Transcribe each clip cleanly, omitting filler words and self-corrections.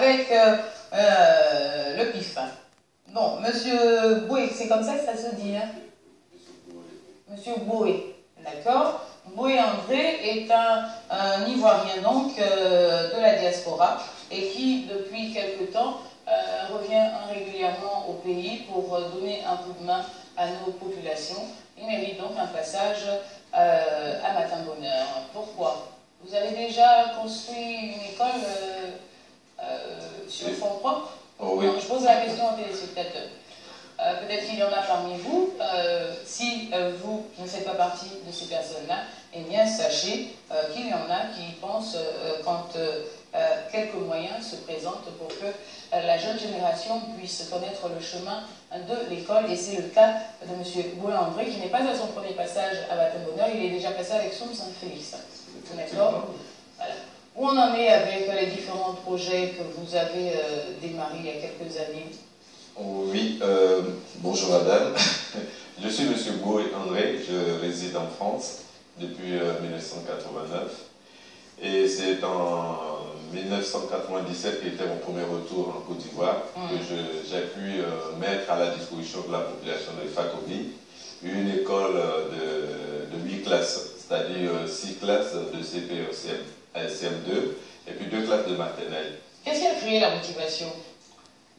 avec le PIF. Bon, Monsieur Boué, c'est comme ça que ça se dit, hein? Monsieur Boué, d'accord? Boué André est un Ivoirien donc de la diaspora et qui depuis quelque temps revient régulièrement au pays pour donner un coup de main à nos populations. Il mérite donc un passage à Matin Bonheur. Pourquoi? Vous avez déjà construit une école sur fonds propres? Oh, oui. Non, je pose la question aux téléspectateurs. Peut-être qu'il y en a parmi vous. Si vous ne faites pas partie de ces personnes-là, eh bien sachez qu'il y en a qui pensent quand quelques moyens se présentent pour que la jeune génération puisse connaître le chemin de l'école. Et c'est le cas de M. Boué-André qui n'est pas à son premier passage à Matin Bonheur, il est déjà passé avec Soum Saint-Félix. D'accord? Voilà. Où on en est avec les différents projets que vous avez démarrés il y a quelques années? Oui, bonjour madame. Je suis M. Boué-André, je réside en France depuis 1989. Et c'est en 1997 qui était mon premier retour en Côte d'Ivoire que j'ai pu mettre à la disposition de la population de Fakobi une école de 8 classes, c'est-à-dire 6 classes de CP CM2 et puis 2 classes de maternelle. Qu'est-ce qui a créé la motivation?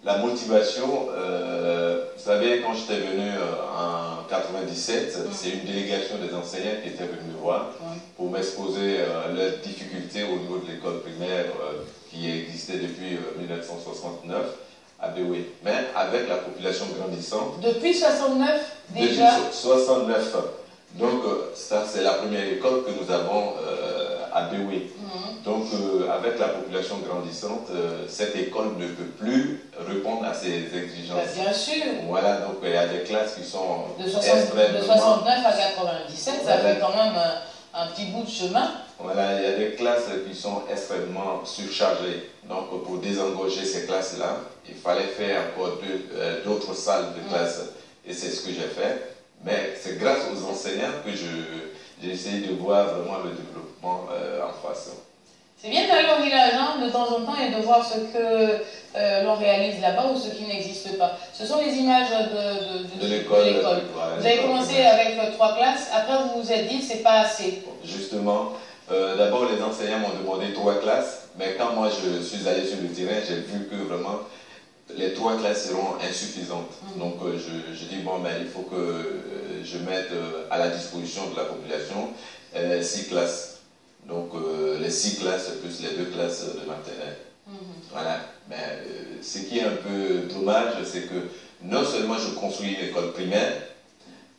La motivation, vous savez, quand j'étais venu en 97, c'est une délégation des enseignants qui était venue me voir pour m'exposer leurs difficultés au niveau de l'école primaire qui existait depuis 1969 à Béoué. Mais avec la population grandissante. Depuis 69 déjà? Depuis 69. Donc ça, c'est la première école que nous avons à Béoué. Donc, avec la population grandissante, cette école ne peut plus répondre à ces exigences. Bien sûr. Voilà, donc il y a des classes qui sont de 69 à 97, ça fait quand même un petit bout de chemin. Voilà, il y a des classes qui sont extrêmement surchargées. Donc, pour désengorger ces classes-là, il fallait faire encore d'autres salles de classe. Et c'est ce que j'ai fait. Mais c'est grâce aux enseignants que j'ai essayé de voir vraiment le développement en face. C'est bien d'aller au village de temps en temps et de voir ce que l'on réalise là-bas ou ce qui n'existe pas. Ce sont les images de l'école. Voilà, vous avez commencé avec 3 classes, après vous vous êtes dit que c'est pas assez. Justement, d'abord les enseignants m'ont demandé 3 classes, mais quand moi je suis allé sur le terrain, j'ai vu que vraiment les 3 classes seront insuffisantes. Donc je dis bon, ben, il faut que je mette à la disposition de la population 6 classes. Donc les 6 classes plus les 2 classes de maternelle. Voilà. Mais ce qui est un peu dommage, c'est que non seulement je construis une école primaire,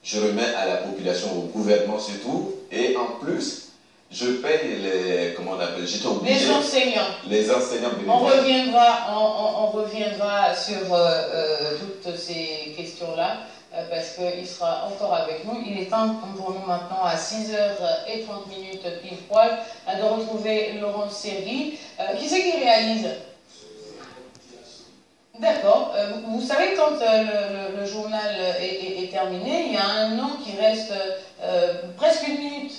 je remets à la population, au gouvernement surtout, et en plus, je paye les, comment on appelle, j'étais obligé. Les enseignants. Les enseignants bénévoles. On reviendra sur toutes ces questions-là. Parce qu'il sera encore avec nous. Il est temps pour nous maintenant à 6h30 pile poil de retrouver Laurent Sergi. Qui c'est qui réalise? D'accord. Vous savez, quand le journal est terminé, il y a un nom qui reste presque 1 minute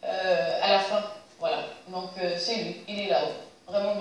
à la fin. Voilà. Donc c'est lui. Il est là-haut. Vraiment,